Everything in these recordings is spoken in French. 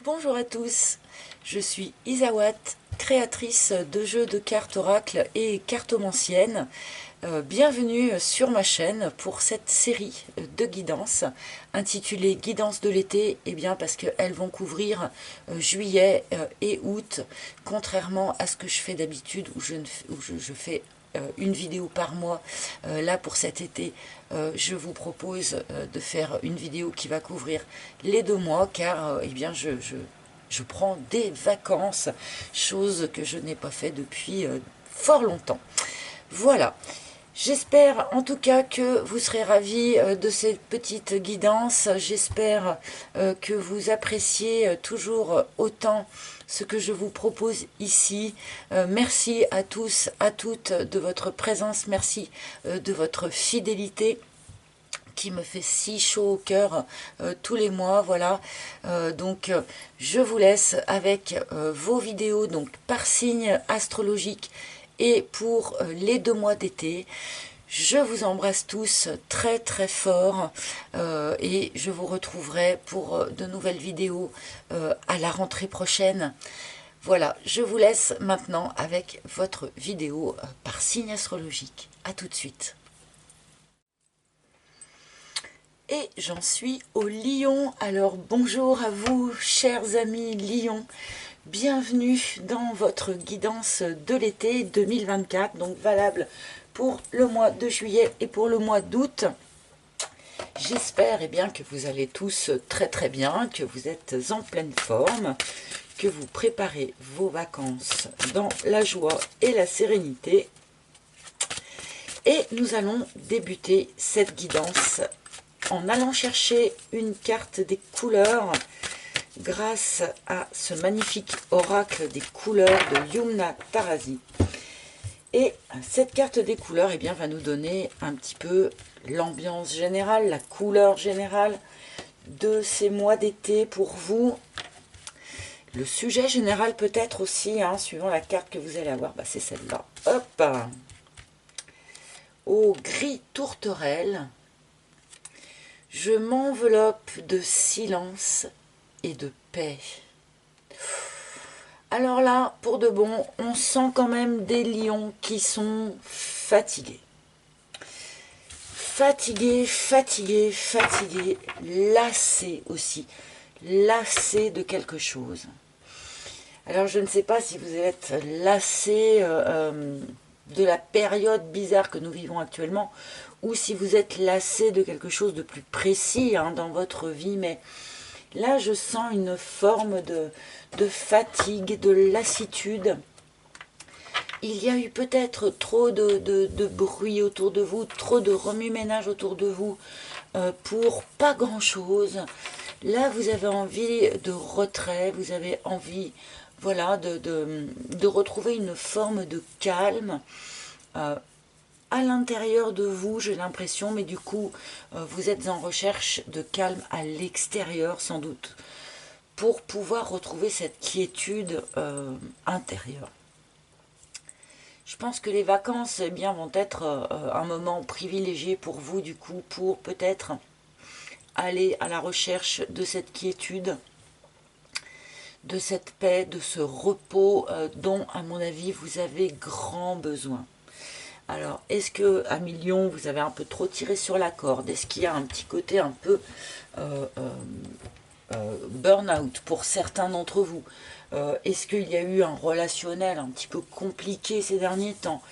Bonjour à tous, je suis Isawat, créatrice de jeux de cartes oracle et cartomancienne. Bienvenue sur ma chaîne pour cette série de guidances intitulée Guidance de l'été, et bien parce qu'elles vont couvrir juillet et août, contrairement à ce que je fais d'habitude où je fais une vidéo par mois. Là pour cet été, je vous propose de faire une vidéo qui va couvrir les 2 mois, car eh bien je prends des vacances, chose que je n'ai pas fait depuis fort longtemps. Voilà. J'espère en tout cas que vous serez ravis de cette petite guidance. J'espère que vous appréciez toujours autant ce que je vous propose ici. Merci à tous, à toutes de votre présence. Merci de votre fidélité qui me fait si chaud au cœur tous les mois. Voilà, donc je vous laisse avec vos vidéos donc par signe astrologique et pour les 2 mois d'été. Je vous embrasse tous très très fort et je vous retrouverai pour de nouvelles vidéos à la rentrée prochaine. Voilà, je vous laisse maintenant avec votre vidéo par signe astrologique. À tout de suite. Et j'en suis au Lion. Alors bonjour à vous, chers amis Lion. Bienvenue dans votre guidance de l'été 2024, donc valable pour le mois de juillet et pour le mois d'août. J'espère eh bien que vous allez tous très très bien, que vous êtes en pleine forme, que vous préparez vos vacances dans la joie et la sérénité. Et nous allons débuter cette guidance en allant chercher une carte des couleurs grâce à ce magnifique oracle des couleurs de Yumna Tarazi. Et cette carte des couleurs eh bien, va nous donner un petit peu l'ambiance générale, la couleur générale de ces mois d'été pour vous. Le sujet général peut-être aussi, hein, suivant la carte que vous allez avoir, bah, c'est celle-là. Hop! Au gris tourterelle, je m'enveloppe de silence et de paix. Alors là, pour de bon, on sent quand même des lions qui sont fatigués. Fatigués, fatigués, fatigués, lassés aussi. Lassés de quelque chose. Alors je ne sais pas si vous êtes lassés de la période bizarre que nous vivons actuellement, ou si vous êtes lassés de quelque chose de plus précis hein, dans votre vie, mais là je sens une forme de fatigue, de lassitude. Il y a eu peut-être trop de bruit autour de vous, trop de remue-ménage autour de vous pour pas grand-chose. Là, vous avez envie de retrait, vous avez envie voilà, de retrouver une forme de calme à l'intérieur de vous, j'ai l'impression, mais du coup, vous êtes en recherche de calme à l'extérieur, sans doute, pour pouvoir retrouver cette quiétude intérieure. Je pense que les vacances eh bien, vont être un moment privilégié pour vous, du coup, pour peut-être aller à la recherche de cette quiétude, de cette paix, de ce repos dont, à mon avis, vous avez grand besoin. Alors, est-ce que à Million, vous avez un peu trop tiré sur la corde? Est-ce qu'il y a un petit côté un peu burn-out pour certains d'entre vous? Est-ce qu'il y a eu un relationnel un petit peu compliqué ces derniers temps?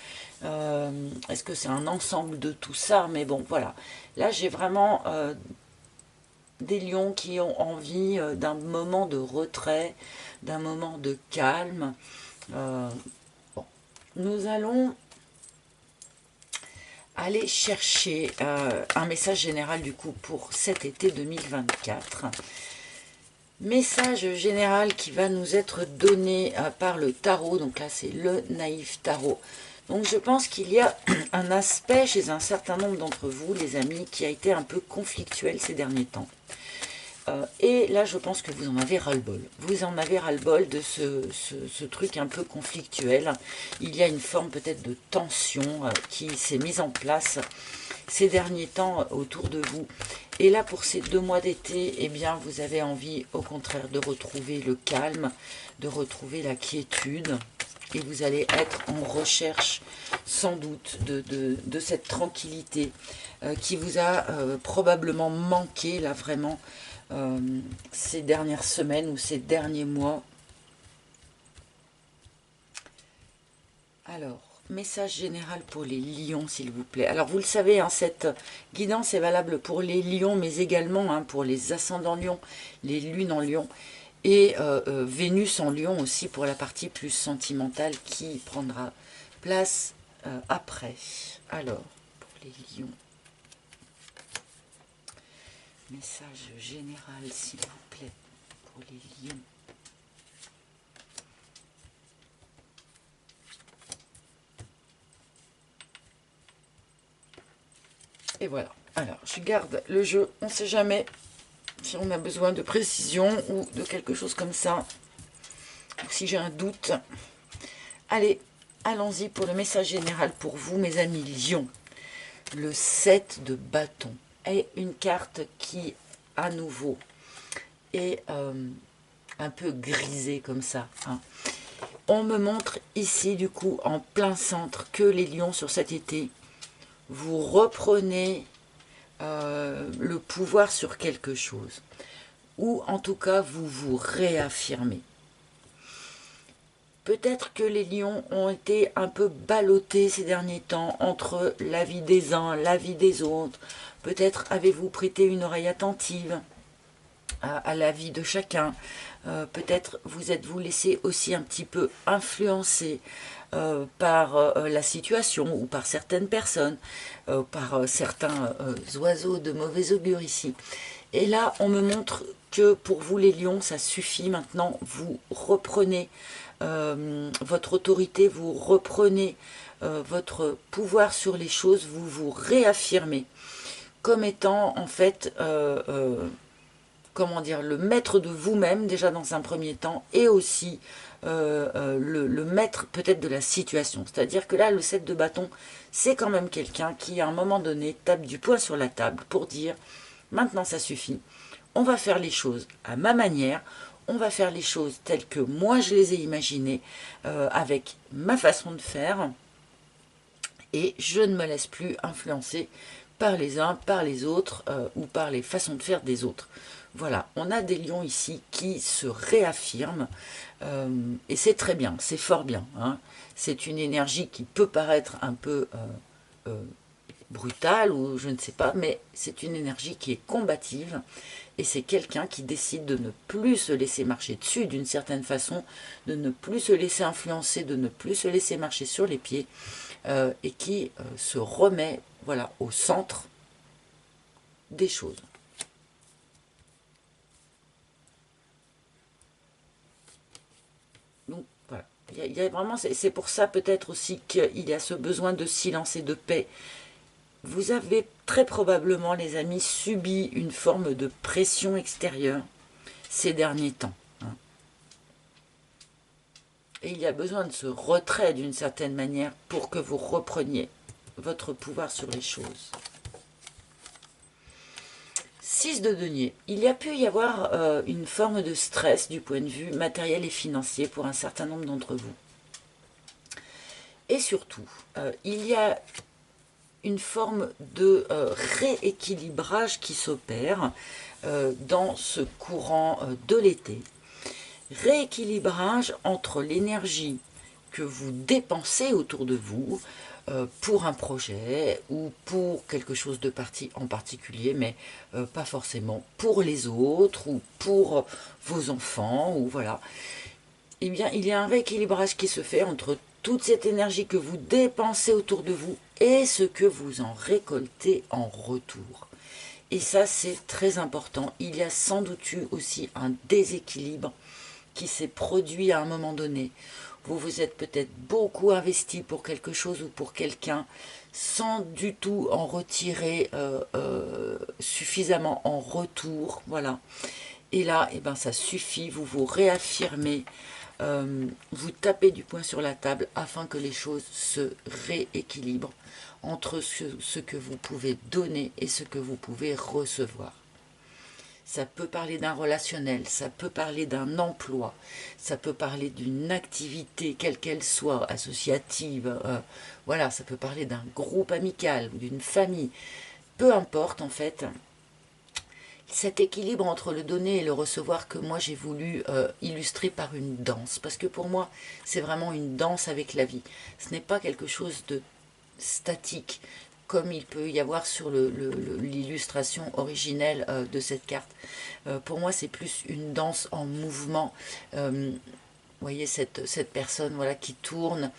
Est-ce que c'est un ensemble de tout ça? Mais bon, voilà. Là, j'ai vraiment des lions qui ont envie d'un moment de retrait, d'un moment de calme. Bon. Nous allons aller chercher un message général du coup pour cet été 2024. Message général qui va nous être donné par le tarot, donc là c'est le naïf tarot. Donc je pense qu'il y a un aspect chez un certain nombre d'entre vous, les amis, qui a été un peu conflictuel ces derniers temps. Et là je pense que vous en avez ras-le-bol. Vous en avez ras-le-bol de ce truc un peu conflictuel. Il y a une forme peut-être de tension qui s'est mise en place. ces derniers temps autour de vous. Et là, pour ces 2 mois d'été, eh bien, vous avez envie, au contraire, de retrouver le calme, de retrouver la quiétude. Et vous allez être en recherche, sans doute, de cette tranquillité qui vous a probablement manqué, là, vraiment, ces dernières semaines ou ces derniers mois. Alors, message général pour les lions, s'il vous plaît. Alors, vous le savez, hein, cette guidance est valable pour les lions, mais également hein, pour les ascendants lions, les lunes en lion, et Vénus en lion aussi pour la partie plus sentimentale qui prendra place après. Alors, pour les lions, message général, s'il vous plaît, pour les lions. Et voilà. Alors, je garde le jeu. On ne sait jamais si on a besoin de précision ou de quelque chose comme ça. Ou si j'ai un doute. Allez, allons-y pour le message général pour vous, mes amis lions. Le 7 de bâton est une carte qui, à nouveau, est un peu grisée comme ça. Hein. On me montre ici, du coup, en plein centre, que les lions sur cet été, vous reprenez le pouvoir sur quelque chose. Ou en tout cas, vous vous réaffirmez. Peut-être que les lions ont été un peu ballottés ces derniers temps entre la vie des uns, la vie des autres. Peut-être avez-vous prêté une oreille attentive à la vie de chacun. Peut-être vous êtes-vous laissé aussi un petit peu influencer par la situation ou par certaines personnes, par certains oiseaux de mauvais augure ici. Et là, on me montre que pour vous les lions, ça suffit maintenant, vous reprenez votre autorité, vous reprenez votre pouvoir sur les choses, vous vous réaffirmez comme étant en fait comment dire, le maître de vous-même déjà dans un premier temps et aussi le maître peut-être de la situation. C'est-à-dire que là, le 7 de bâton, c'est quand même quelqu'un qui à un moment donné tape du poing sur la table pour dire maintenant ça suffit, on va faire les choses à ma manière, on va faire les choses telles que moi je les ai imaginées, avec ma façon de faire, et je ne me laisse plus influencer par les uns, par les autres, ou par les façons de faire des autres. Voilà, on a des lions ici qui se réaffirment, et c'est très bien, c'est fort bien. Hein. C'est une énergie qui peut paraître un peu brutale, ou je ne sais pas, mais c'est une énergie qui est combative, et c'est quelqu'un qui décide de ne plus se laisser marcher dessus d'une certaine façon, de ne plus se laisser influencer, de ne plus se laisser marcher sur les pieds, et qui se remet voilà, au centre des choses. Donc voilà, il y a vraiment, c'est pour ça peut-être aussi qu'il y a ce besoin de silence et de paix. Vous avez très probablement, les amis, subi une forme de pression extérieure ces derniers temps. Hein. Et il y a besoin de ce retrait d'une certaine manière pour que vous repreniez votre pouvoir sur les choses. 6 de denier. Il y a pu y avoir une forme de stress du point de vue matériel et financier pour un certain nombre d'entre vous. Et surtout, il y a une forme de rééquilibrage qui s'opère dans ce courant de l'été. Rééquilibrage entre l'énergie que vous dépensez autour de vous pour un projet ou pour quelque chose de en particulier, mais pas forcément pour les autres ou pour vos enfants, ou voilà. Eh bien, il y a un rééquilibrage qui se fait entre toute cette énergie que vous dépensez autour de vous et ce que vous en récoltez en retour. Et ça, c'est très important. Il y a sans doute eu aussi un déséquilibre qui s'est produit à un moment donné. Vous vous êtes peut-être beaucoup investi pour quelque chose ou pour quelqu'un sans du tout en retirer suffisamment en retour. Voilà. Et là, eh ben, ça suffit, vous vous réaffirmez, vous tapez du poing sur la table afin que les choses se rééquilibrent entre ce que vous pouvez donner et ce que vous pouvez recevoir. Ça peut parler d'un relationnel, ça peut parler d'un emploi, ça peut parler d'une activité, quelle qu'elle soit, associative, voilà, ça peut parler d'un groupe amical, d'une famille, peu importe en fait. Cet équilibre entre le donner et le recevoir que moi j'ai voulu illustrer par une danse, parce que pour moi c'est vraiment une danse avec la vie. Ce n'est pas quelque chose de statique comme il peut y avoir sur l'illustration originelle de cette carte. Pour moi c'est plus une danse en mouvement. Vous voyez cette personne voilà, qui tourne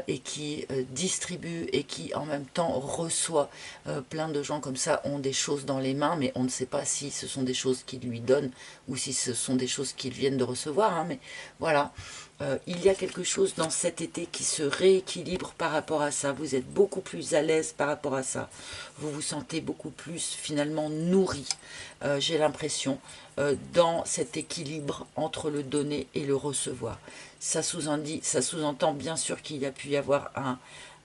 et qui distribue et qui en même temps reçoit. Plein de gens comme ça ont des choses dans les mains, mais on ne sait pas si ce sont des choses qu'ils lui donnent ou si ce sont des choses qu'ils viennent de recevoir. Hein, mais voilà, il y a quelque chose dans cet été qui se rééquilibre par rapport à ça. Vous êtes beaucoup plus à l'aise par rapport à ça. Vous vous sentez beaucoup plus finalement nourri, j'ai l'impression, dans cet équilibre entre le donner et le recevoir. Ça sous-entend bien sûr qu'il y a pu y avoir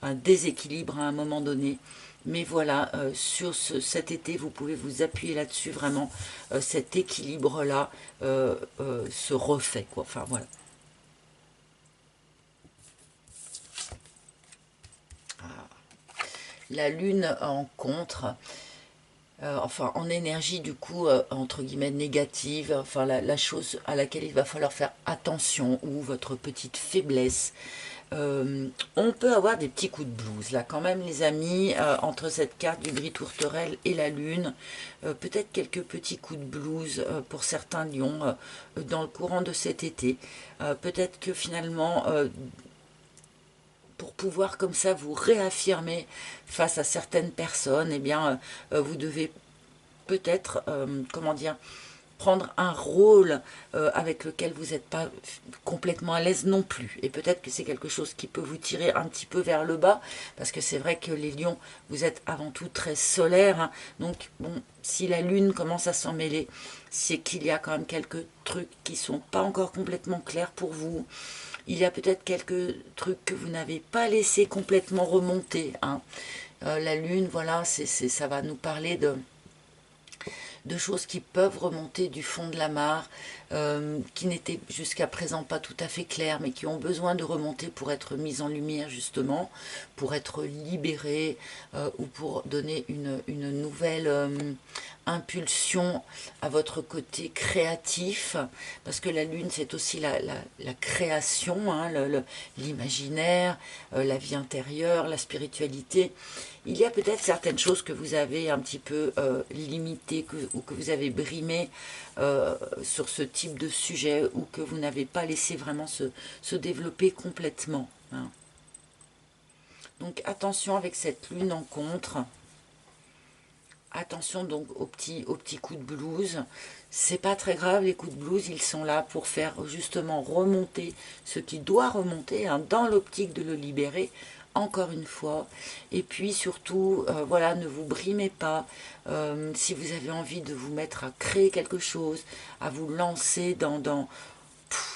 un déséquilibre à un moment donné, mais voilà, sur cet été, vous pouvez vous appuyer là-dessus, vraiment, cet équilibre-là se refait, quoi. Enfin, voilà. La lune en contre, enfin en énergie du coup entre guillemets négative, enfin la chose à laquelle il va falloir faire attention ou votre petite faiblesse. On peut avoir des petits coups de blues là quand même les amis, entre cette carte du gris tourterelle et la lune, peut-être quelques petits coups de blues pour certains lions dans le courant de cet été. Peut-être que finalement pour pouvoir comme ça vous réaffirmer face à certaines personnes, eh bien, vous devez peut-être, comment dire, prendre un rôle avec lequel vous n'êtes pas complètement à l'aise non plus. Et peut-être que c'est quelque chose qui peut vous tirer un petit peu vers le bas, parce que c'est vrai que les lions, vous êtes avant tout très solaires. Hein, donc, bon, si la lune commence à s'en mêler, c'est qu'il y a quand même quelques trucs qui ne sont pas encore complètement clairs pour vous. Il y a peut-être quelques trucs que vous n'avez pas laissé complètement remonter. Hein. La lune, voilà, ça va nous parler de choses qui peuvent remonter du fond de la mare, qui n'étaient jusqu'à présent pas tout à fait claires, mais qui ont besoin de remonter pour être mises en lumière justement, pour être libérées ou pour donner une nouvelle impulsion à votre côté créatif, parce que la lune c'est aussi la création, hein, l'imaginaire, la vie intérieure, la spiritualité. Il y a peut-être certaines choses que vous avez un petit peu limitées ou que vous avez brimées sur ce type de sujet, ou que vous n'avez pas laissé vraiment se développer complètement. Hein. Donc attention avec cette lune en contre. Attention donc aux petits coups de blues. C'est pas très grave, les coups de blues, ils sont là pour faire justement remonter ce qui doit remonter, hein, dans l'optique de le libérer, encore une fois. Et puis surtout, voilà, ne vous brimez pas. Si vous avez envie de vous mettre à créer quelque chose, à vous lancer dans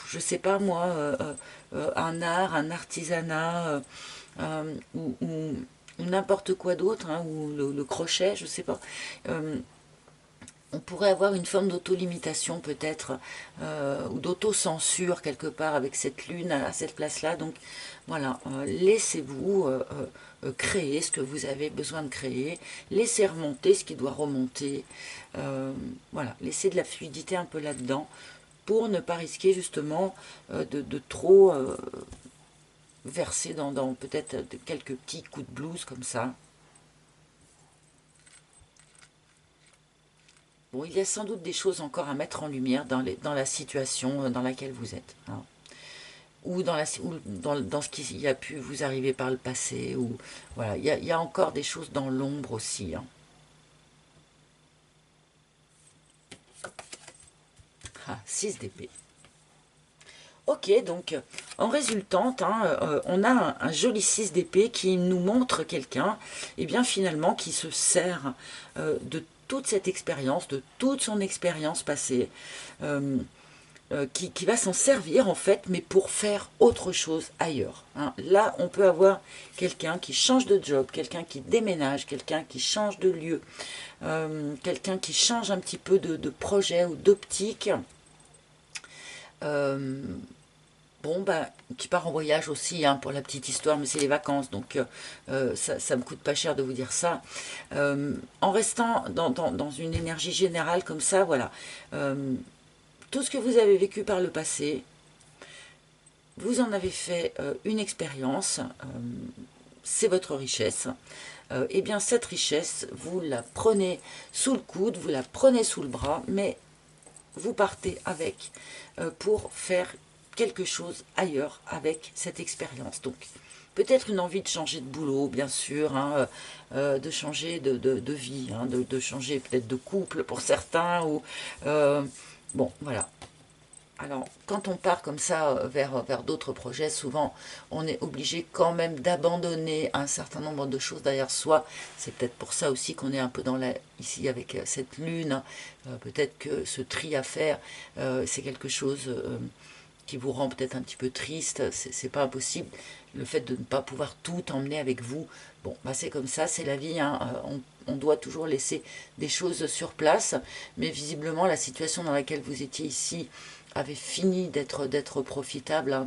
je sais pas moi, un art, un artisanat, ou n'importe quoi d'autre, hein, ou le crochet, je sais pas. On pourrait avoir une forme d'auto-limitation peut-être, ou d'auto-censure quelque part avec cette lune à cette place-là. Donc voilà, laissez-vous créer ce que vous avez besoin de créer, laissez remonter ce qui doit remonter. Voilà, laissez de la fluidité un peu là-dedans pour ne pas risquer justement de trop verser dans peut-être quelques petits coups de blues comme ça. Bon, il y a sans doute des choses encore à mettre en lumière dans la situation dans laquelle vous êtes. Hein. Ou dans ce qui a pu vous arriver par le passé. Ou, voilà, il y a encore des choses dans l'ombre aussi. Hein. Ah, 6 d'épée. Ok, donc en résultante, hein, on a un joli 6 d'épée qui nous montre quelqu'un, et bien finalement qui se sert de toute cette expérience, de toute son expérience passée, qui va s'en servir en fait, mais pour faire autre chose ailleurs. Hein. Là, on peut avoir quelqu'un qui change de job, quelqu'un qui déménage, quelqu'un qui change de lieu, quelqu'un qui change un petit peu de projet ou d'optique. Bon, ben, qui part en voyage aussi, hein, pour la petite histoire, mais c'est les vacances, donc ça me coûte pas cher de vous dire ça. En restant dans une énergie générale comme ça, voilà. Tout ce que vous avez vécu par le passé, vous en avez fait une expérience, c'est votre richesse. Eh bien, cette richesse, vous la prenez sous le coude, vous la prenez sous le bras, mais vous partez avec pour faire quelque chose ailleurs avec cette expérience. Donc, peut-être une envie de changer de boulot, bien sûr, hein, de changer de vie, hein, de changer peut-être de couple pour certains, ou bon, voilà. Alors, quand on part comme ça vers d'autres projets, souvent, on est obligé quand même d'abandonner un certain nombre de choses derrière soi. C'est peut-être pour ça aussi qu'on est un peu ici avec cette lune. Peut-être que ce tri à faire, c'est quelque chose qui vous rend peut-être un petit peu triste. C'est pas impossible. Le fait de ne pas pouvoir tout emmener avec vous, bon, bah c'est comme ça, c'est la vie. Hein. On doit toujours laisser des choses sur place. Mais visiblement, la situation dans laquelle vous étiez ici avait fini d'être profitable, hein,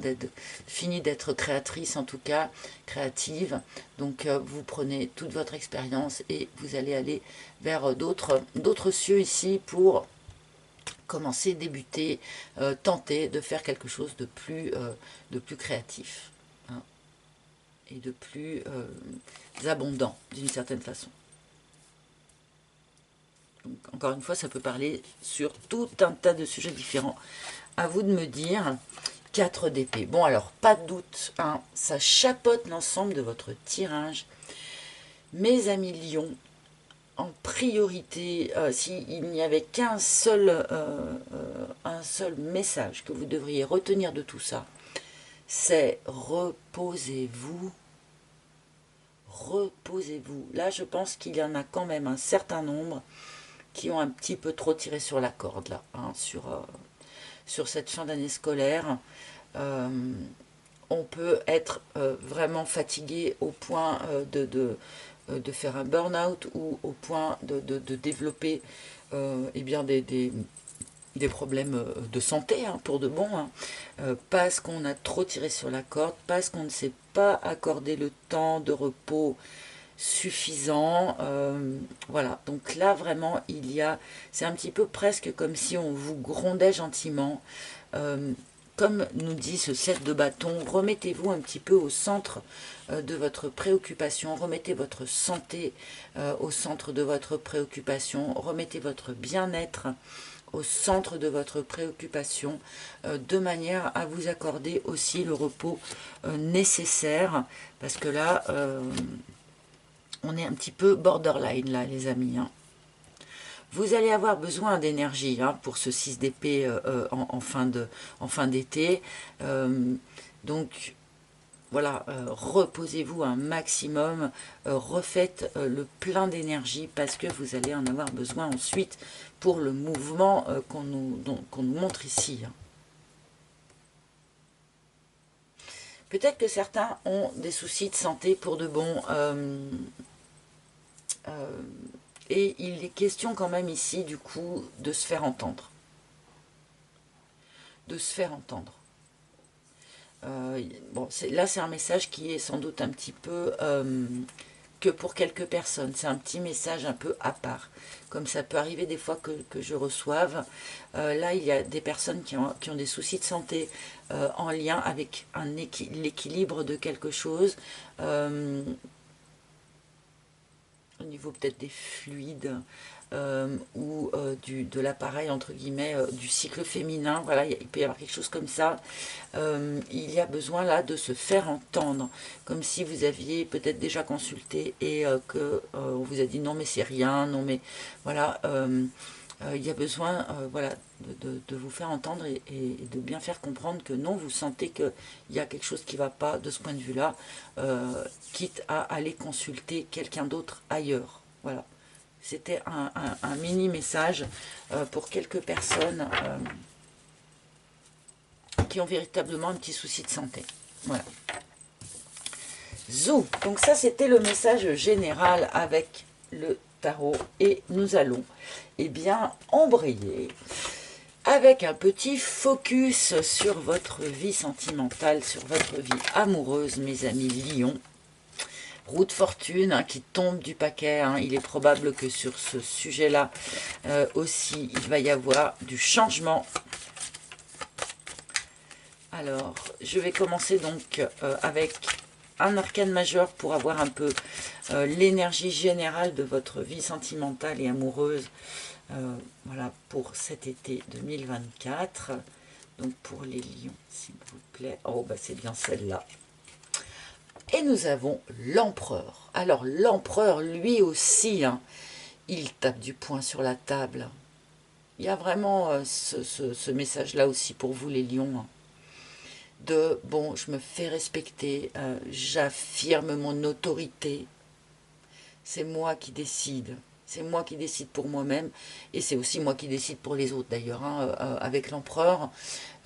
fini d'être créatrice en tout cas, créative. Donc vous prenez toute votre expérience et vous allez aller vers d'autres cieux ici pour commencer, débuter, tenter de faire quelque chose de plus créatif, hein, et de plus abondant d'une certaine façon. Donc, encore une fois, ça peut parler sur tout un tas de sujets différents. À vous de me dire, 4 d'épée. Bon, alors, pas de doute, hein, ça chapeaute l'ensemble de votre tirage. Mes amis lions, en priorité, s'il n'y avait qu'un seul, un seul message que vous devriez retenir de tout ça, c'est reposez-vous. Reposez-vous. Là, je pense qu'il y en a quand même un certain nombre qui ont un petit peu trop tiré sur la corde, là, hein, sur cette fin d'année scolaire. On peut être vraiment fatigué au point de faire un burn-out, ou au point de développer eh bien des problèmes de santé, hein, pour de bon, hein, parce qu'on a trop tiré sur la corde, parce qu'on ne s'est pas accordé le temps de repos suffisant. Voilà, donc là vraiment c'est un petit peu presque comme si on vous grondait gentiment. Comme nous dit ce 7 de bâton, remettez-vous un petit peu au centre de votre préoccupation, remettez votre santé au centre de votre préoccupation, remettez votre bien-être au centre de votre préoccupation, de manière à vous accorder aussi le repos nécessaire, parce que là, on est un petit peu borderline, là, les amis, hein. Vous allez avoir besoin d'énergie, hein, pour ce 6 d'épée en fin d'été. Donc, voilà, reposez-vous un maximum, refaites le plein d'énergie, parce que vous allez en avoir besoin ensuite pour le mouvement qu'on nous montre ici, hein. Peut-être que certains ont des soucis de santé pour de bon. Et il est question quand même ici, du coup, de se faire entendre. De se faire entendre. Bon, là, c'est un message qui est sans doute un petit peu que pour quelques personnes. C'est un petit message un peu à part. Comme ça peut arriver des fois que je reçoive. Là, il y a des personnes qui ont des soucis de santé en lien avec l'équilibre de quelque chose. Au niveau peut-être des fluides, ou de l'appareil, entre guillemets, du cycle féminin. Voilà, il peut y avoir quelque chose comme ça. Il y a besoin là de se faire entendre, comme si vous aviez peut-être déjà consulté et que on vous a dit non mais c'est rien, non mais voilà. Il y a besoin, voilà, de vous faire entendre et de bien faire comprendre que non, vous sentez qu'il y a quelque chose qui ne va pas de ce point de vue-là, quitte à aller consulter quelqu'un d'autre ailleurs. Voilà. C'était un mini message pour quelques personnes qui ont véritablement un petit souci de santé. Voilà. Zou. Donc ça, c'était le message général avec le tarot. Et nous allons, eh bien, embrayer avec un petit focus sur votre vie sentimentale, sur votre vie amoureuse, mes amis lions. Roue de fortune hein, qui tombe du paquet. Hein. Il est probable que sur ce sujet-là aussi, il va y avoir du changement. Alors, je vais commencer donc avec un arcane majeur pour avoir un peu l'énergie générale de votre vie sentimentale et amoureuse. Voilà, pour cet été 2024. Donc, pour les lions, s'il vous plaît. Oh, bah c'est bien celle-là. Et nous avons l'empereur. Alors l'empereur, lui aussi, hein, il tape du poing sur la table. Il y a vraiment ce message-là aussi pour vous les lions. Hein, de, bon, je me fais respecter, j'affirme mon autorité. C'est moi qui décide. C'est moi qui décide pour moi-même. Et c'est aussi moi qui décide pour les autres d'ailleurs, hein, avec l'empereur.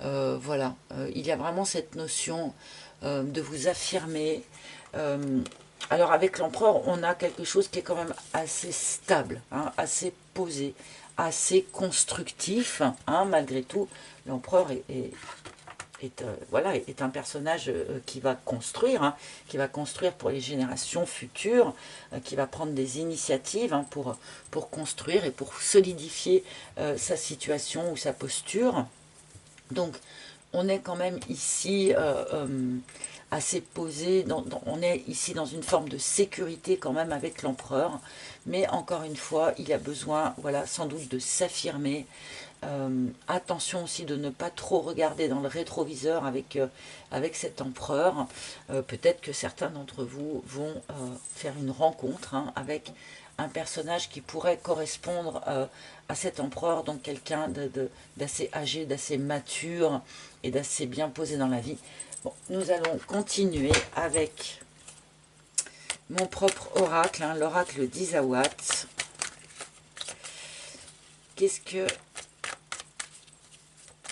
Voilà, il y a vraiment cette notion de vous affirmer. Alors avec l'empereur, on a quelque chose qui est quand même assez stable, hein, assez posé, assez constructif. Hein, malgré tout, l'empereur voilà, est un personnage qui va construire, hein, qui va construire pour les générations futures, qui va prendre des initiatives hein, pour construire et pour solidifier sa situation ou sa posture. Donc, on est quand même ici assez posé, on est ici dans une forme de sécurité quand même avec l'empereur, mais encore une fois, il a besoin, voilà, sans doute de s'affirmer. Attention aussi de ne pas trop regarder dans le rétroviseur avec cet empereur. Peut-être que certains d'entre vous vont faire une rencontre hein, avec un personnage qui pourrait correspondre à cet empereur, donc quelqu'un d'assez âgé, d'assez mature et d'assez bien posé dans la vie. Bon, nous allons continuer avec mon propre oracle, hein, l'oracle d'Isawat. Qu'est-ce que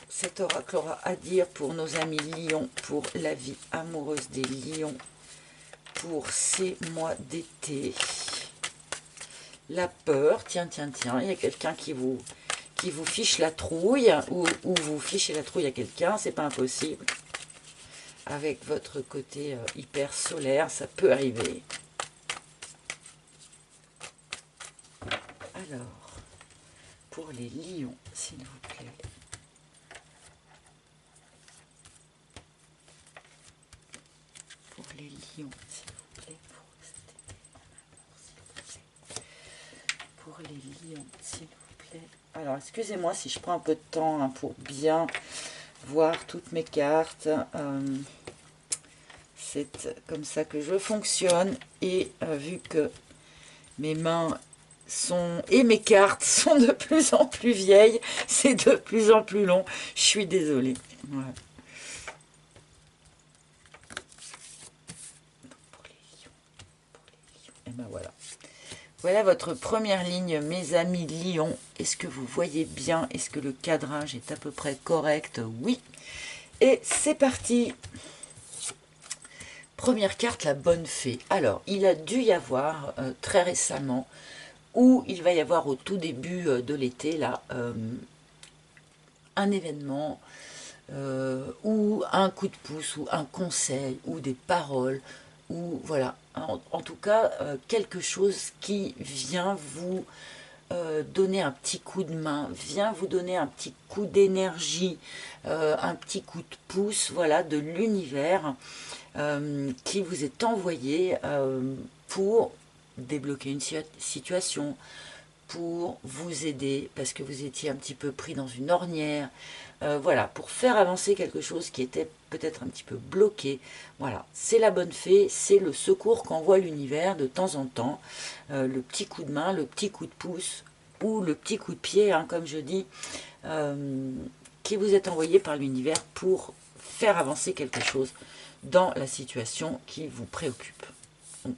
cet oracle aura à dire pour nos amis lions, pour la vie amoureuse des lions, pour ces mois d'été? La peur, tiens, il y a quelqu'un qui vous fiche la trouille, ou vous fichez la trouille à quelqu'un, c'est pas impossible. Avec votre côté hyper solaire, ça peut arriver. Alors, pour les lions, s'il vous plaît. Pour les lions, s'il vous plaît. Pour les lions, s'il vous plaît. Alors, excusez-moi si je prends un peu de temps hein, pour bien voir toutes mes cartes. C'est comme ça que je fonctionne. Et vu que mes mains et mes cartes sont de plus en plus vieilles, c'est de plus en plus long. Je suis désolée. Voilà. Pour les lions. Et ben voilà. Voilà votre première ligne, mes amis lions. Est-ce que vous voyez bien? Est-ce que le cadrage est à peu près correct? Oui. Et c'est parti. Première carte, la bonne fée. Alors, il a dû y avoir très récemment, ou il va y avoir au tout début de l'été, là, un événement, ou un coup de pouce, ou un conseil, ou des paroles, ou voilà, en tout cas, quelque chose qui vient vous donner un petit coup de main, vient vous donner un petit coup d'énergie, un petit coup de pouce, voilà, de l'univers qui vous est envoyé pour débloquer une situation, pour vous aider, parce que vous étiez un petit peu pris dans une ornière, voilà, pour faire avancer quelque chose qui était peut-être un petit peu bloqué. Voilà, c'est la bonne fée, c'est le secours qu'envoie l'univers de temps en temps, le petit coup de main, le petit coup de pouce, ou le petit coup de pied, hein, comme je dis, qui vous est envoyé par l'univers pour faire avancer quelque chose dans la situation qui vous préoccupe. Donc,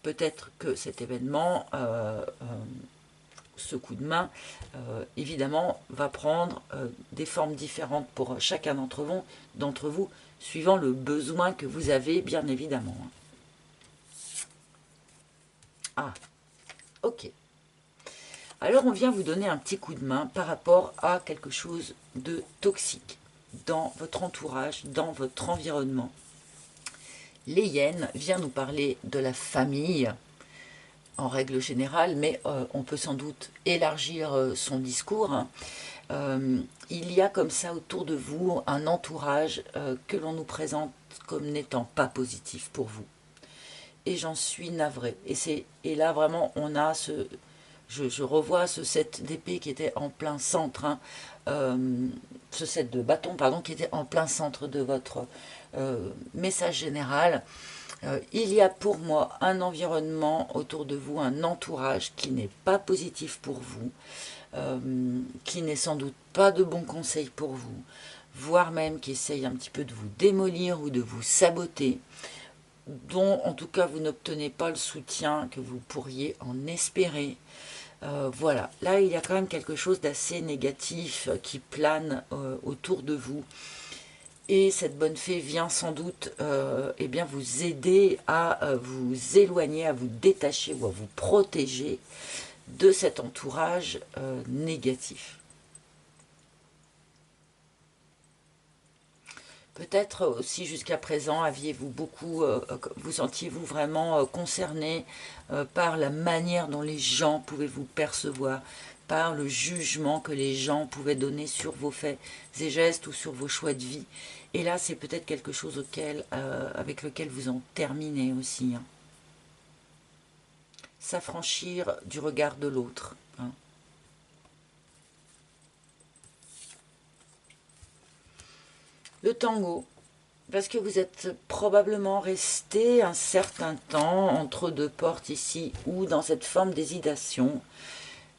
peut-être que cet événement, ce coup de main, évidemment, va prendre des formes différentes pour chacun d'entre vous, suivant le besoin que vous avez, bien évidemment. Ah, ok. Alors, on vient vous donner un petit coup de main par rapport à quelque chose de toxique dans votre entourage, dans votre environnement. Les hyènes vient nous parler de la famille, en règle générale, mais on peut sans doute élargir son discours. Il y a comme ça autour de vous un entourage que l'on nous présente comme n'étant pas positif pour vous. Et j'en suis navrée. Et là, vraiment, on a ce... Je revois ce 7 d'épée qui était en plein centre, hein, ce 7 de bâton, pardon, qui était en plein centre de votre message général. Il y a pour moi un environnement autour de vous, un entourage qui n'est pas positif pour vous, qui n'est sans doute pas de bons conseils pour vous, voire même qui essaye un petit peu de vous démolir ou de vous saboter, dont en tout cas vous n'obtenez pas le soutien que vous pourriez en espérer. Voilà, là il y a quand même quelque chose d'assez négatif qui plane autour de vous. Et cette bonne fée vient sans doute eh bien vous aider à vous éloigner, à vous détacher ou à vous protéger de cet entourage négatif. Peut-être aussi jusqu'à présent aviez-vous beaucoup, vous sentiez-vous vraiment concerné par la manière dont les gens pouvaient vous percevoir, par le jugement que les gens pouvaient donner sur vos faits et gestes ou sur vos choix de vie. Et là, c'est peut-être quelque chose avec lequel vous en terminez aussi. Hein. S'affranchir du regard de l'autre. Hein. Le tango. Parce que vous êtes probablement resté un certain temps entre deux portes ici ou dans cette forme d'hésitation.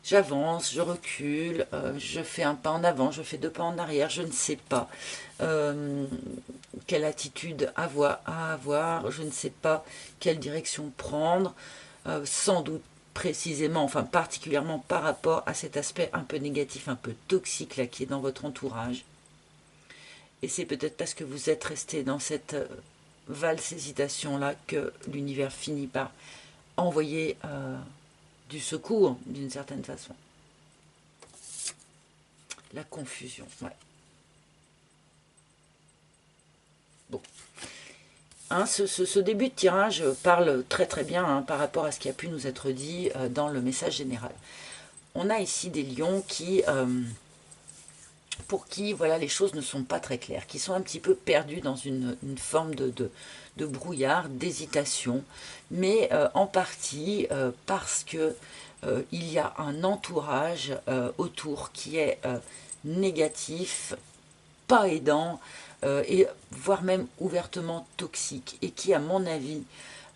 J'avance, je recule, je fais un pas en avant, je fais deux pas en arrière, je ne sais pas quelle attitude avoir, je ne sais pas quelle direction prendre, sans doute précisément, enfin particulièrement par rapport à cet aspect un peu négatif, un peu toxique là qui est dans votre entourage. Et c'est peut-être parce que vous êtes resté dans cette valse hésitation-là que l'univers finit par envoyer du secours, d'une certaine façon. La confusion, ouais. Bon. Hein, ce début de tirage parle très très bien hein, par rapport à ce qui a pu nous être dit dans le message général. On a ici des lions qui... pour qui voilà, les choses ne sont pas très claires, qui sont un petit peu perdus dans une forme de brouillard, d'hésitation, mais en partie parce que il y a un entourage autour qui est négatif, pas aidant, et voire même ouvertement toxique, et qui, à mon avis,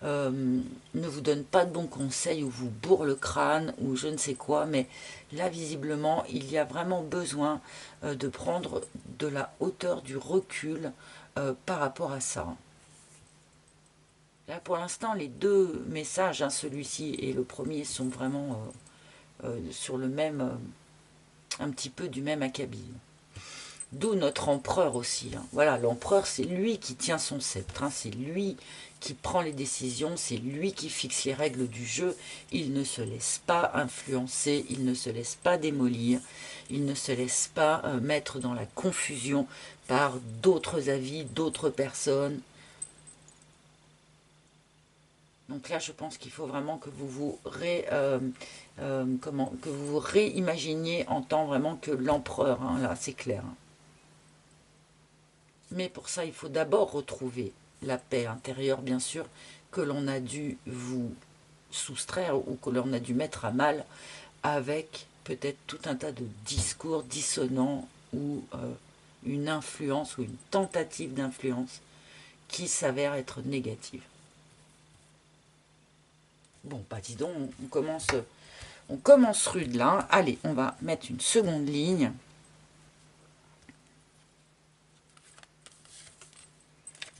ne vous donne pas de bons conseils ou vous bourre le crâne ou je ne sais quoi, mais là visiblement il y a vraiment besoin de prendre de la hauteur, du recul par rapport à ça. Là pour l'instant les deux messages, hein, celui-ci et le premier, sont vraiment sur le même, un petit peu du même acabit. D'où notre empereur aussi. Hein. Voilà, l'empereur, c'est lui qui tient son sceptre. Hein. C'est lui qui prend les décisions. C'est lui qui fixe les règles du jeu. Il ne se laisse pas influencer. Il ne se laisse pas démolir. Il ne se laisse pas mettre dans la confusion par d'autres avis, d'autres personnes. Donc là, je pense qu'il faut vraiment que vous vous réimaginiez en tant vraiment que l'empereur. Hein. Là, c'est clair. Hein. Mais pour ça, il faut d'abord retrouver la paix intérieure, bien sûr, que l'on a dû vous soustraire ou que l'on a dû mettre à mal avec peut-être tout un tas de discours dissonants ou une influence ou une tentative d'influence qui s'avère être négative. Bon, bah dis donc, on commence rude là. Allez, on va mettre une seconde ligne.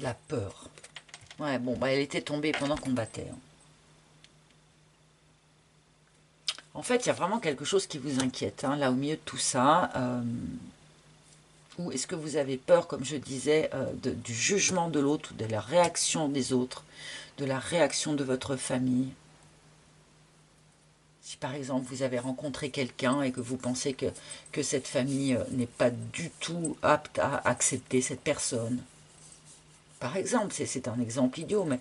La peur. Ouais, bon, bah elle était tombée pendant qu'on battait. Hein. En fait, il y a vraiment quelque chose qui vous inquiète, hein, là au milieu de tout ça. Ou est-ce que vous avez peur, comme je disais, du jugement de l'autre, ou de la réaction des autres, de la réaction de votre famille? Si par exemple vous avez rencontré quelqu'un et que vous pensez que cette famille n'est pas du tout apte à accepter cette personne, par exemple, c'est un exemple idiot, mais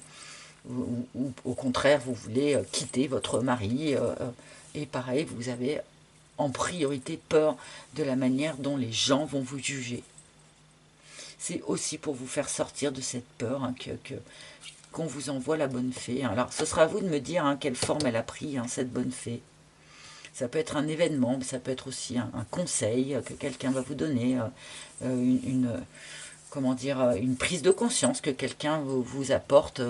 ou au contraire vous voulez quitter votre mari, et pareil, vous avez en priorité peur de la manière dont les gens vont vous juger. C'est aussi pour vous faire sortir de cette peur, hein, qu'on vous envoie la bonne fée. Alors ce sera à vous de me dire, hein, quelle forme elle a pris, hein, cette bonne fée. Ça peut être un événement, mais ça peut être aussi un conseil que quelqu'un va vous donner, comment dire, une prise de conscience que quelqu'un vous apporte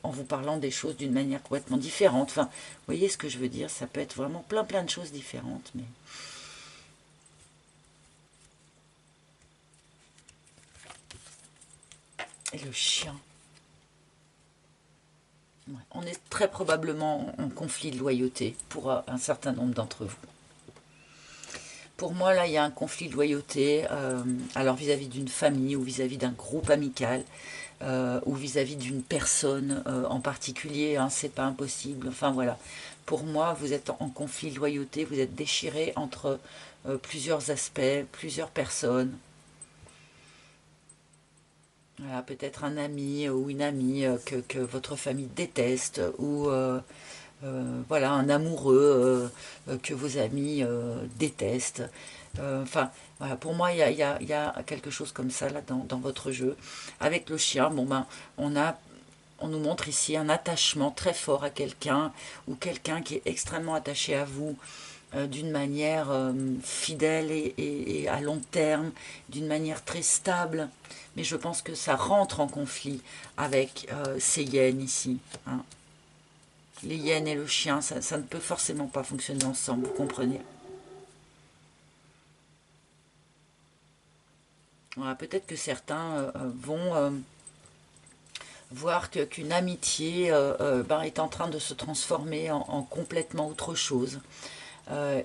en vous parlant des choses d'une manière complètement différente. Enfin, vous voyez ce que je veux dire, ça peut être vraiment plein de choses différentes. Mais et le chien. Ouais. On est très probablement en conflit de loyauté pour un certain nombre d'entre vous. Pour moi, là, il y a un conflit de loyauté, alors vis-à-vis d'une famille ou vis-à-vis d'un groupe amical, ou vis-à-vis d'une personne en particulier, hein, c'est pas impossible. Enfin voilà, pour moi, vous êtes en conflit de loyauté, vous êtes déchiré entre plusieurs aspects, plusieurs personnes. Voilà, peut-être un ami ou une amie que votre famille déteste, ou voilà, un amoureux que vos amis détestent. Enfin, voilà, pour moi, il y a quelque chose comme ça là dans votre jeu. Avec le chien, bon ben, on nous montre ici un attachement très fort à quelqu'un, ou quelqu'un qui est extrêmement attaché à vous, d'une manière fidèle et à long terme, d'une manière très stable. Mais je pense que ça rentre en conflit avec ces hyènes ici, hein. Les hyènes et le chien, ça ne peut forcément pas fonctionner ensemble, vous comprenez. Voilà, peut-être que certains vont voir qu'une amitié ben, est en train de se transformer en complètement autre chose.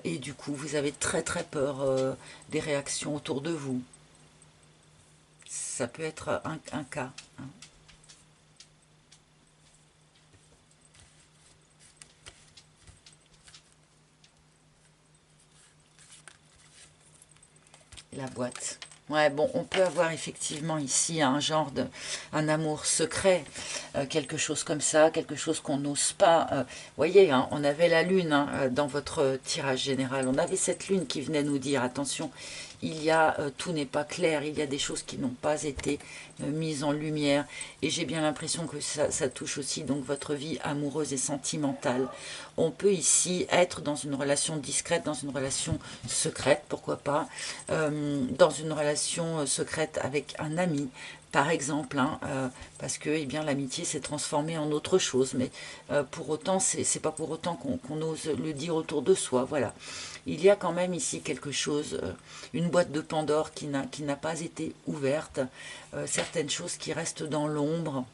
Et du coup, vous avez très peur des réactions autour de vous. Ça peut être un cas, hein. La boîte. Ouais, bon, on peut avoir effectivement ici un genre de, un amour secret, quelque chose comme ça, quelque chose qu'on n'ose pas. Voyez, hein, on avait la lune, hein, dans votre tirage général. On avait cette lune qui venait nous dire, attention, il y a, tout n'est pas clair, il y a des choses qui n'ont pas été mises en lumière. Et j'ai bien l'impression que ça touche aussi donc votre vie amoureuse et sentimentale. On peut ici être dans une relation discrète, dans une relation secrète, pourquoi pas, dans une relation secrète avec un ami, par exemple, hein, parce que eh bien l'amitié s'est transformée en autre chose, mais pour autant, c'est pas pour autant qu'on ose le dire autour de soi, voilà. Il y a quand même ici quelque chose, une boîte de Pandore qui n'a pas été ouverte, certaines choses qui restent dans l'ombre,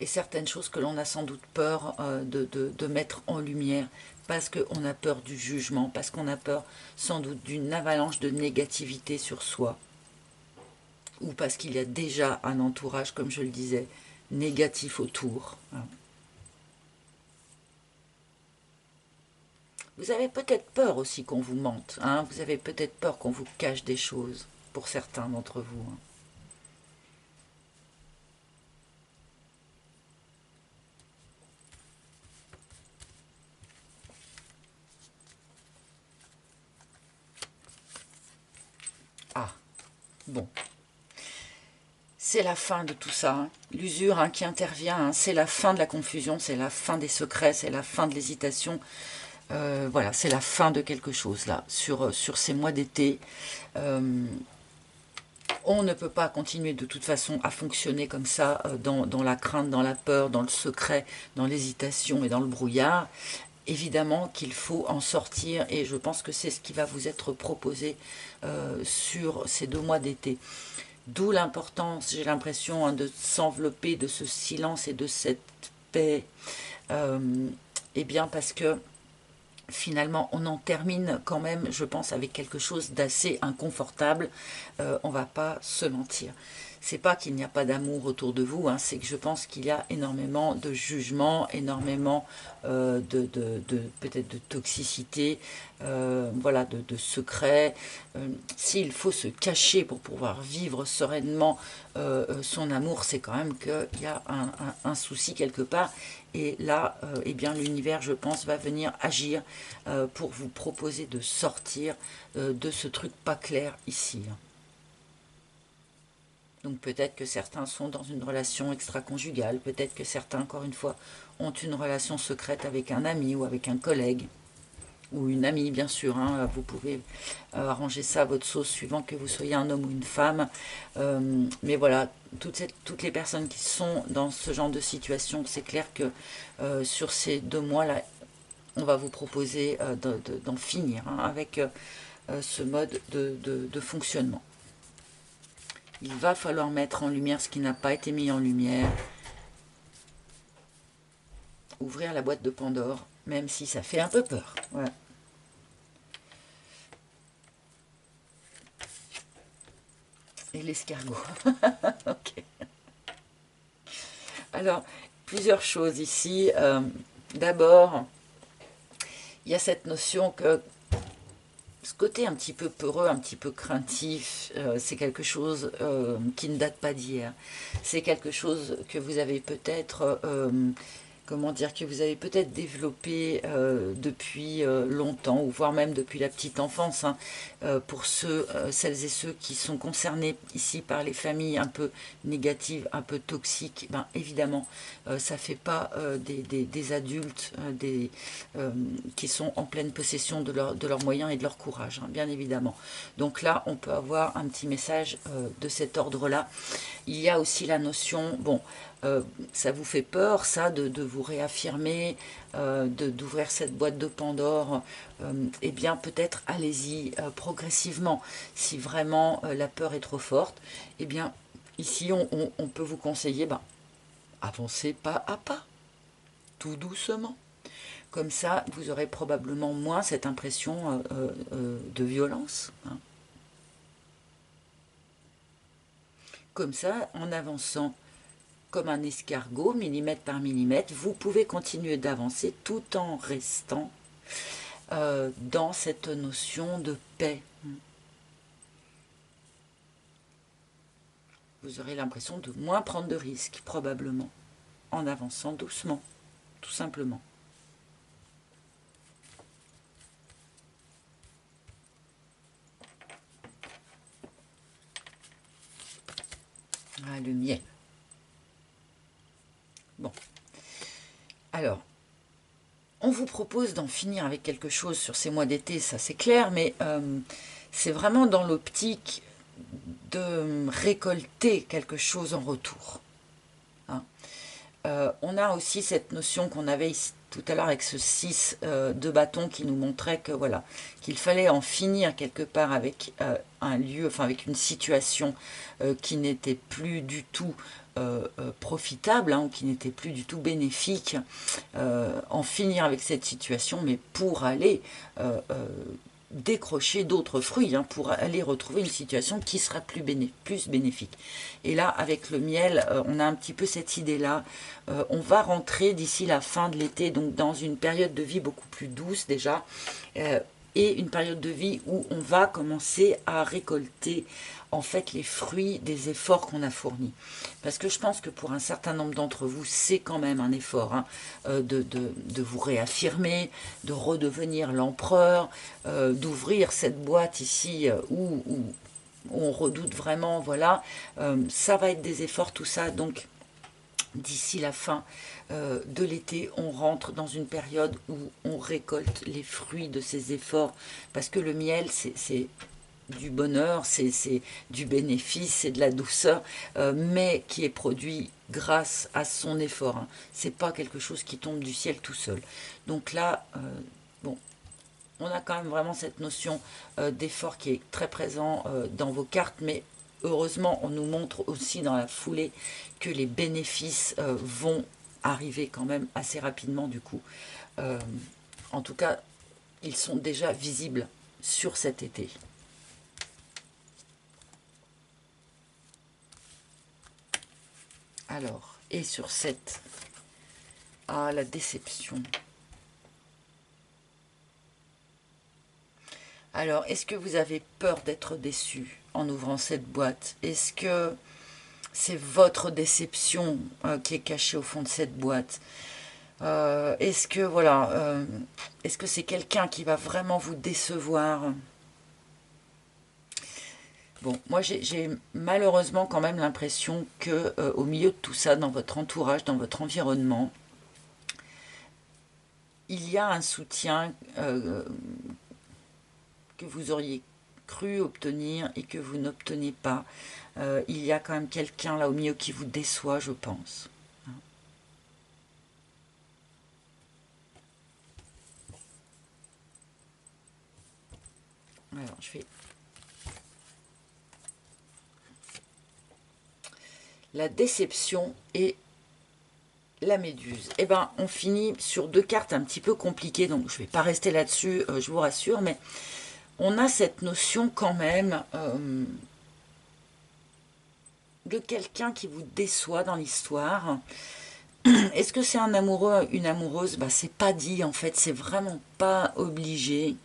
et certaines choses que l'on a sans doute peur de mettre en lumière, parce qu'on a peur du jugement, parce qu'on a peur sans doute d'une avalanche de négativité sur soi, ou parce qu'il y a déjà un entourage, comme je le disais, négatif autour. Vous avez peut-être peur aussi qu'on vous mente, hein, vous avez peut-être peur qu'on vous cache des choses, pour certains d'entre vous, hein. Ah, bon. C'est la fin de tout ça, hein. L'usure, hein, qui intervient, hein, c'est la fin de la confusion, c'est la fin des secrets, c'est la fin de l'hésitation. Voilà, c'est la fin de quelque chose là, sur ces mois d'été. On ne peut pas continuer de toute façon à fonctionner comme ça, dans la crainte, dans la peur, dans le secret, dans l'hésitation et dans le brouillard. Évidemment qu'il faut en sortir, et je pense que c'est ce qui va vous être proposé sur ces 2 mois d'été. D'où l'importance, j'ai l'impression, hein, de s'envelopper de ce silence et de cette paix, Eh bien parce que finalement, on en termine quand même, je pense, avec quelque chose d'assez inconfortable. On va pas se mentir. C'est pas qu'il n'y a pas d'amour autour de vous, hein, c'est que je pense qu'il y a énormément de jugement, énormément peut-être de toxicité, voilà, de secrets. S'il faut se cacher pour pouvoir vivre sereinement son amour, c'est quand même qu'il y a un souci quelque part. Et là, eh bien, l'univers, je pense, va venir agir pour vous proposer de sortir de ce truc pas clair ici. Donc peut-être que certains sont dans une relation extra-conjugale, peut-être que certains, encore une fois, ont une relation secrète avec un ami ou avec un collègue, ou une amie, bien sûr. Hein, vous pouvez arranger ça à votre sauce, suivant que vous soyez un homme ou une femme. Mais voilà, toutes les personnes qui sont dans ce genre de situation, c'est clair que sur ces 2 mois-là, on va vous proposer d'en finir hein, avec ce mode de fonctionnement. Il va falloir mettre en lumière ce qui n'a pas été mis en lumière. Ouvrir la boîte de Pandore, même si ça fait un peu peur. Voilà. Et l'escargot. Ok. Alors, plusieurs choses ici. D'abord, il y a cette notion que ce côté un petit peu peureux, un petit peu craintif, c'est quelque chose qui ne date pas d'hier. C'est quelque chose que vous avez peut-être, comment dire, que vous avez peut-être développé depuis longtemps, ou voire même depuis la petite enfance. Hein, pour celles et ceux qui sont concernés ici par les familles un peu négatives, un peu toxiques, ben évidemment, ça ne fait pas des adultes qui sont en pleine possession de leurs moyens et de leur courage, hein, bien évidemment. Donc là, on peut avoir un petit message de cet ordre-là. Il y a aussi la notion, bon, ça vous fait peur, ça, de vous réaffirmer, d'ouvrir cette boîte de Pandore, eh bien peut-être allez-y progressivement. Si vraiment la peur est trop forte, eh bien ici on peut vous conseiller, ben, avancez pas à pas, tout doucement. Comme ça, vous aurez probablement moins cette impression de violence. Hein. Comme ça, en avançant comme un escargot, millimètre par millimètre, vous pouvez continuer d'avancer tout en restant dans cette notion de paix. Vous aurez l'impression de moins prendre de risques, probablement, en avançant doucement, tout simplement. Ah, le miel. Bon. Alors, on vous propose d'en finir avec quelque chose sur ces mois d'été, ça c'est clair, mais c'est vraiment dans l'optique de récolter quelque chose en retour. Hein. On a aussi cette notion qu'on avait tout à l'heure avec ce 6 de bâton qui nous montrait que voilà, qu'il fallait en finir quelque part avec un lieu, enfin avec une situation qui n'était plus du tout profitable, hein, qui n'était plus du tout bénéfique, en finir avec cette situation, mais pour aller décrocher d'autres fruits, hein, pour aller retrouver une situation qui sera plus bénéfique. Et là, avec le miel, on a un petit peu cette idée-là. On va rentrer d'ici la fin de l'été, donc dans une période de vie beaucoup plus douce déjà, et une période de vie où on va commencer à récolter en fait les fruits des efforts qu'on a fournis. Parce que je pense que pour un certain nombre d'entre vous, c'est quand même un effort hein, de vous réaffirmer, de redevenir l'empereur, d'ouvrir cette boîte ici où on redoute vraiment, voilà. Ça va être des efforts, tout ça, donc d'ici la fin de l'été, on rentre dans une période où on récolte les fruits de ces efforts, parce que le miel, c'est du bonheur, c'est du bénéfice, c'est de la douceur, mais qui est produit grâce à son effort. Hein. C'est pas quelque chose qui tombe du ciel tout seul. Donc là, bon, on a quand même vraiment cette notion d'effort qui est très présent dans vos cartes, mais heureusement, on nous montre aussi dans la foulée que les bénéfices vont arriver quand même assez rapidement du coup. En tout cas, ils sont déjà visibles sur cet été. Alors, et sur cette... Ah, la déception. Alors, est-ce que vous avez peur d'être déçu en ouvrant cette boîte? Est-ce que c'est votre déception qui est cachée au fond de cette boîte? Est-ce que, voilà, est-ce que c'est quelqu'un qui va vraiment vous décevoir? Bon, moi j'ai malheureusement quand même l'impression que au milieu de tout ça, dans votre entourage, dans votre environnement, il y a un soutien que vous auriez cru obtenir et que vous n'obtenez pas. Il y a quand même quelqu'un là au milieu qui vous déçoit, je pense. Alors, je fais la déception et la méduse. Eh ben, on finit sur deux cartes un petit peu compliquées, donc je ne vais pas rester là-dessus, je vous rassure, mais on a cette notion quand même de quelqu'un qui vous déçoit dans l'histoire. Est-ce que c'est un amoureux, une amoureuse? Bah, c'est pas dit en fait, c'est vraiment pas obligé.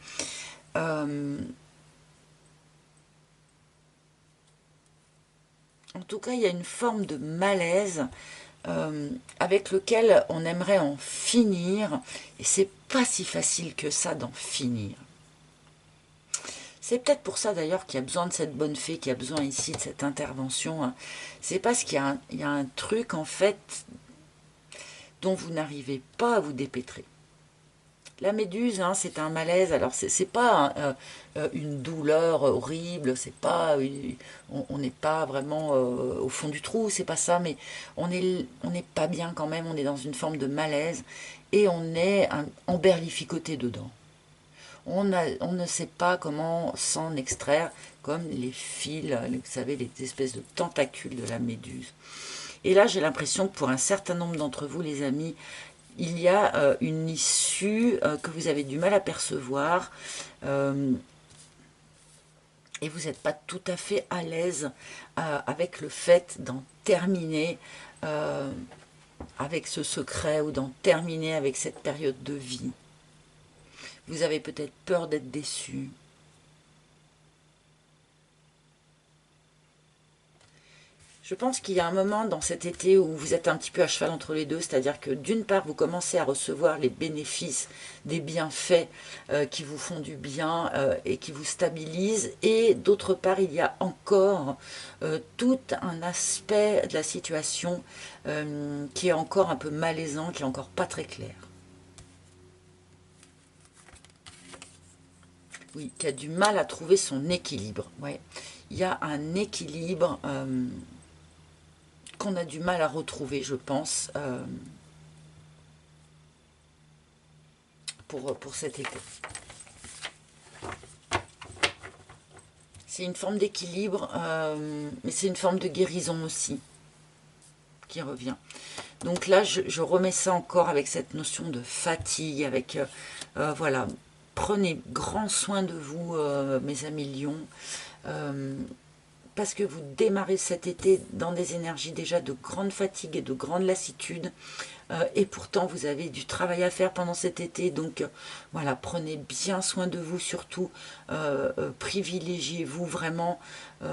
En tout cas, il y a une forme de malaise avec lequel on aimerait en finir, et c'est pas si facile que ça d'en finir. C'est peut-être pour ça d'ailleurs qu'il y a besoin de cette bonne fée, qu'il y a besoin ici de cette intervention. Hein. C'est parce qu'il y a un truc en fait dont vous n'arrivez pas à vous dépêtrer. La méduse, hein, c'est un malaise. Alors c'est pas une douleur horrible, c'est pas, on n'est pas vraiment au fond du trou, c'est pas ça, mais on n'est pas bien quand même. On est dans une forme de malaise et on est emberlificoté dedans. On ne sait pas comment s'en extraire, comme les fils, vous savez, les espèces de tentacules de la méduse. Et là, j'ai l'impression que pour un certain nombre d'entre vous, les amis, il y a une issue que vous avez du mal à percevoir et vous n'êtes pas tout à fait à l'aise avec le fait d'en terminer avec ce secret ou d'en terminer avec cette période de vie. Vous avez peut-être peur d'être déçu. Je pense qu'il y a un moment dans cet été où vous êtes un petit peu à cheval entre les deux, c'est-à-dire que d'une part, vous commencez à recevoir les bénéfices des bienfaits qui vous font du bien et qui vous stabilisent, et d'autre part, il y a encore tout un aspect de la situation qui est encore un peu malaisant, qui est encore pas très clair. Oui, qui a du mal à trouver son équilibre. Ouais. Il y a un équilibre qu'on a du mal à retrouver, je pense, pour cet été. C'est une forme d'équilibre, mais c'est une forme de guérison aussi qui revient. Donc là, je remets ça encore avec cette notion de fatigue, avec, voilà, prenez grand soin de vous, mes amis lions, parce que vous démarrez cet été dans des énergies déjà de grande fatigue et de grande lassitude, et pourtant vous avez du travail à faire pendant cet été, donc voilà, prenez bien soin de vous, surtout privilégiez-vous vraiment,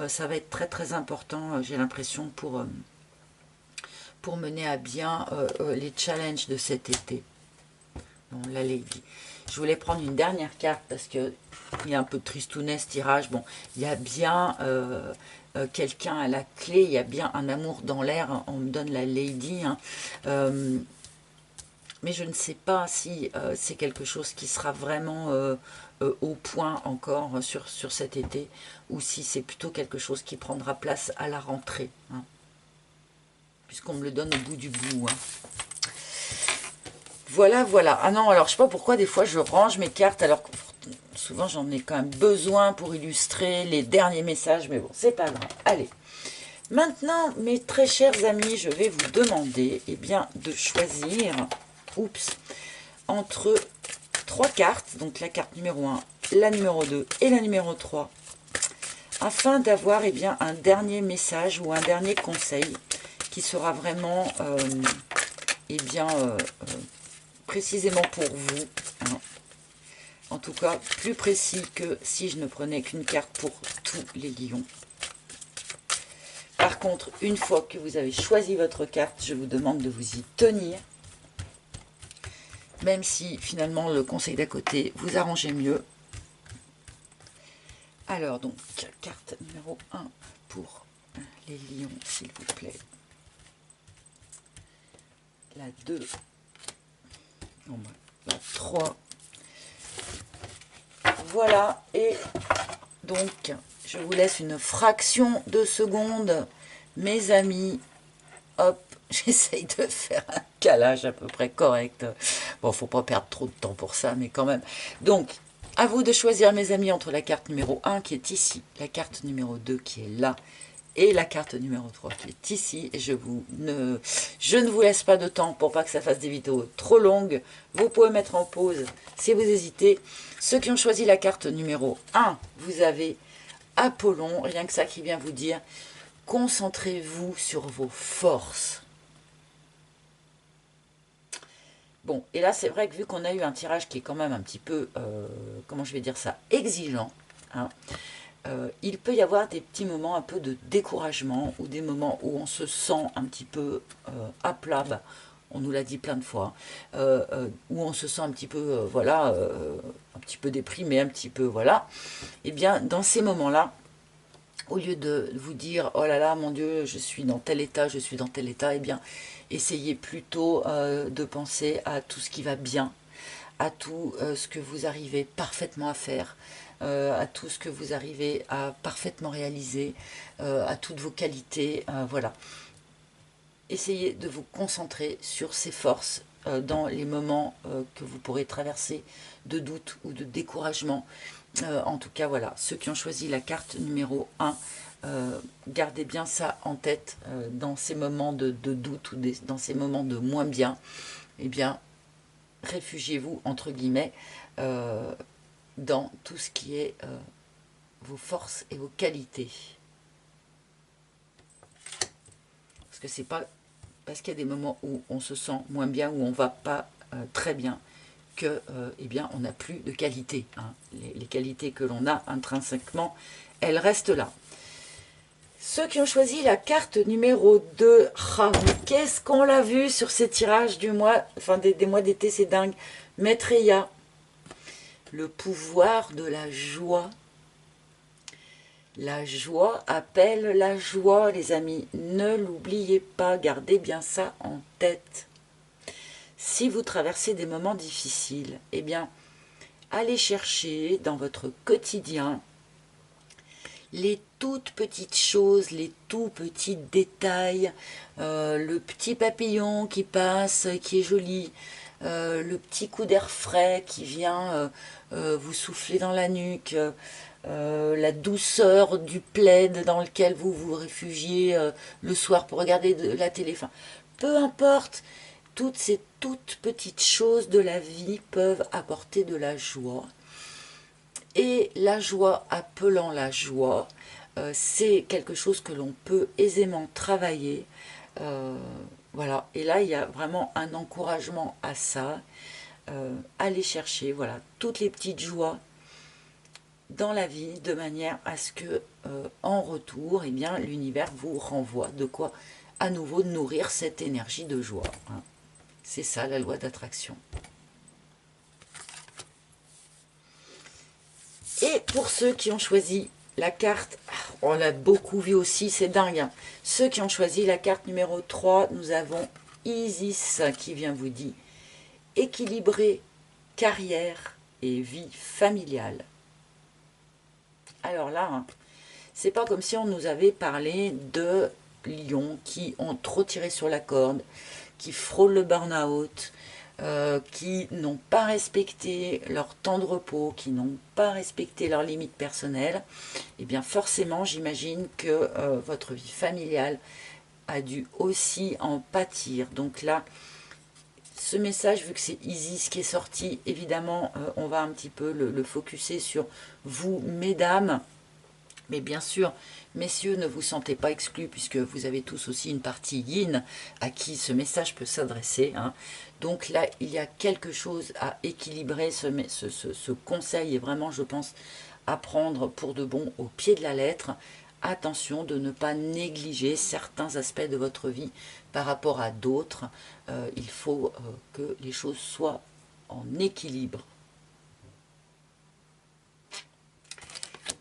ça va être très très important, j'ai l'impression, pour mener à bien les challenges de cet été. Bon, la Lady. Je voulais prendre une dernière carte parce que il y a un peu de tristounet ce tirage. Bon, il y a bien quelqu'un à la clé, il y a bien un amour dans l'air. Hein, on me donne la Lady. Hein. Mais je ne sais pas si c'est quelque chose qui sera vraiment au point encore sur cet été, ou si c'est plutôt quelque chose qui prendra place à la rentrée. Hein, puisqu'on me le donne au bout du bout. Hein. Voilà, voilà. Ah non, alors je sais pas pourquoi des fois je range mes cartes, alors que souvent j'en ai quand même besoin pour illustrer les derniers messages, mais bon, c'est pas grave. Allez. Maintenant, mes très chers amis, je vais vous demander, eh bien, de choisir, oups, entre 3 cartes, donc la carte numéro 1, la numéro 2 et la numéro 3, afin d'avoir eh bien, un dernier message ou un dernier conseil qui sera vraiment eh bien, précisément pour vous. Hein. En tout cas, plus précis que si je ne prenais qu'une carte pour tous les lions. Par contre, une fois que vous avez choisi votre carte, je vous demande de vous y tenir. Même si finalement le conseil d'à côté vous arrangeait mieux. Alors donc, carte numéro 1 pour les lions, s'il vous plaît. La 2. Non, la 3. Voilà, et donc, je vous laisse une fraction de seconde, mes amis. Hop, j'essaye de faire un calage à peu près correct. Bon, faut pas perdre trop de temps pour ça, mais quand même. Donc, à vous de choisir, mes amis, entre la carte numéro 1 qui est ici, la carte numéro 2 qui est là, et la carte numéro 3 qui est ici. Et je ne vous laisse pas de temps pour pas que ça fasse des vidéos trop longues. Vous pouvez mettre en pause si vous hésitez. Ceux qui ont choisi la carte numéro 1, vous avez Apollon, rien que ça qui vient vous dire, concentrez-vous sur vos forces. Bon, et là c'est vrai que vu qu'on a eu un tirage qui est quand même un petit peu, comment je vais dire ça, exigeant, hein, il peut y avoir des petits moments un peu de découragement ou des moments où on se sent un petit peu à plat, bah, on nous l'a dit plein de fois, où on se sent un petit peu, voilà, un petit peu déprimé, un petit peu, voilà. Et bien, dans ces moments-là, au lieu de vous dire « Oh là là, mon Dieu, je suis dans tel état, je suis dans tel état », eh bien, essayez plutôt de penser à tout ce qui va bien, à tout ce que vous arrivez parfaitement à faire, à tout ce que vous arrivez à parfaitement réaliser, à toutes vos qualités, voilà. Essayez de vous concentrer sur ces forces dans les moments que vous pourrez traverser de doute ou de découragement. En tout cas, voilà, ceux qui ont choisi la carte numéro 1, gardez bien ça en tête dans ces moments de doute ou dans ces moments de moins bien. Eh bien, réfugiez-vous, entre guillemets, dans tout ce qui est vos forces et vos qualités. Parce que c'est pas parce qu'il y a des moments où on se sent moins bien, où on ne va pas très bien, que eh bien, on n'a plus de qualité. Hein. Les qualités que l'on a intrinsèquement, elles restent là. Ceux qui ont choisi la carte numéro 2, ah, qu'est-ce qu'on l'a vu sur ces tirages du mois, enfin des mois d'été, c'est dingue. Maitreya, le pouvoir de la joie. La joie appelle la joie, les amis. Ne l'oubliez pas, gardez bien ça en tête. Si vous traversez des moments difficiles, eh bien, allez chercher dans votre quotidien les toutes petites choses, les tout petits détails, le petit papillon qui passe, qui est joli, le petit coup d'air frais qui vient vous souffler dans la nuque, la douceur du plaid dans lequel vous vous réfugiez le soir pour regarder la télé. Enfin, peu importe, toutes ces toutes petites choses de la vie peuvent apporter de la joie. Et la joie appelant la joie, c'est quelque chose que l'on peut aisément travailler. Voilà. Et là, il y a vraiment un encouragement à ça. Aller chercher voilà, toutes les petites joies dans la vie de manière à ce que, en retour, eh bien, l'univers vous renvoie de quoi à nouveau nourrir cette énergie de joie. Hein. C'est ça la loi d'attraction. Et pour ceux qui ont choisi la carte, on l'a beaucoup vu aussi, c'est dingue. Hein. Ceux qui ont choisi la carte numéro 3, nous avons Isis qui vient vous dire équilibrer carrière et vie familiale. Alors là, hein, c'est pas comme si on nous avait parlé de lions qui ont trop tiré sur la corde, qui frôlent le burn-out, qui n'ont pas respecté leur temps de repos, qui n'ont pas respecté leurs limites personnelles, et bien forcément, j'imagine que votre vie familiale a dû aussi en pâtir. Donc là, ce message, vu que c'est Isis qui est sorti, évidemment, on va un petit peu le focuser sur vous, mesdames. Mais bien sûr, messieurs, ne vous sentez pas exclus puisque vous avez tous aussi une partie yin à qui ce message peut s'adresser. Hein. Donc là, il y a quelque chose à équilibrer. Ce conseil est vraiment, je pense, à prendre pour de bon au pied de la lettre. Attention de ne pas négliger certains aspects de votre vie par rapport à d'autres. Il faut que les choses soient en équilibre.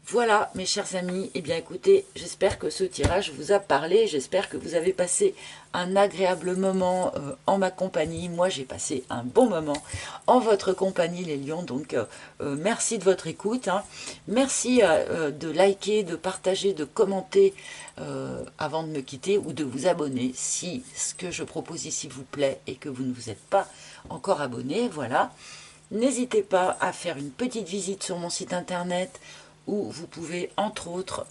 Voilà, mes chers amis, eh bien écoutez, j'espère que ce tirage vous a parlé, j'espère que vous avez passé un agréable moment en ma compagnie. Moi, j'ai passé un bon moment en votre compagnie, les lions, donc merci de votre écoute. Hein. Merci de liker, de partager, de commenter avant de me quitter ou de vous abonner si ce que je propose ici vous plaît et que vous ne vous êtes pas encore abonné. Voilà. N'hésitez pas à faire une petite visite sur mon site internet où vous pouvez entre autres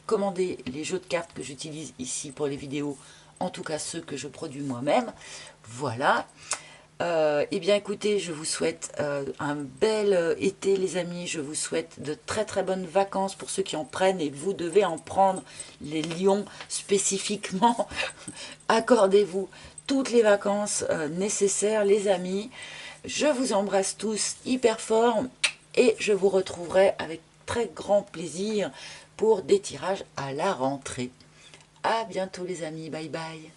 commander les jeux de cartes que j'utilise ici pour les vidéos, en tout cas ceux que je produis moi-même. Voilà. Eh bien écoutez, je vous souhaite un bel été les amis, je vous souhaite de très très bonnes vacances pour ceux qui en prennent et vous devez en prendre, les lions spécifiquement. Accordez-vous toutes les vacances nécessaires les amis. Je vous embrasse tous hyper fort et je vous retrouverai avec très grand plaisir pour des tirages à la rentrée. À bientôt les amis, bye bye.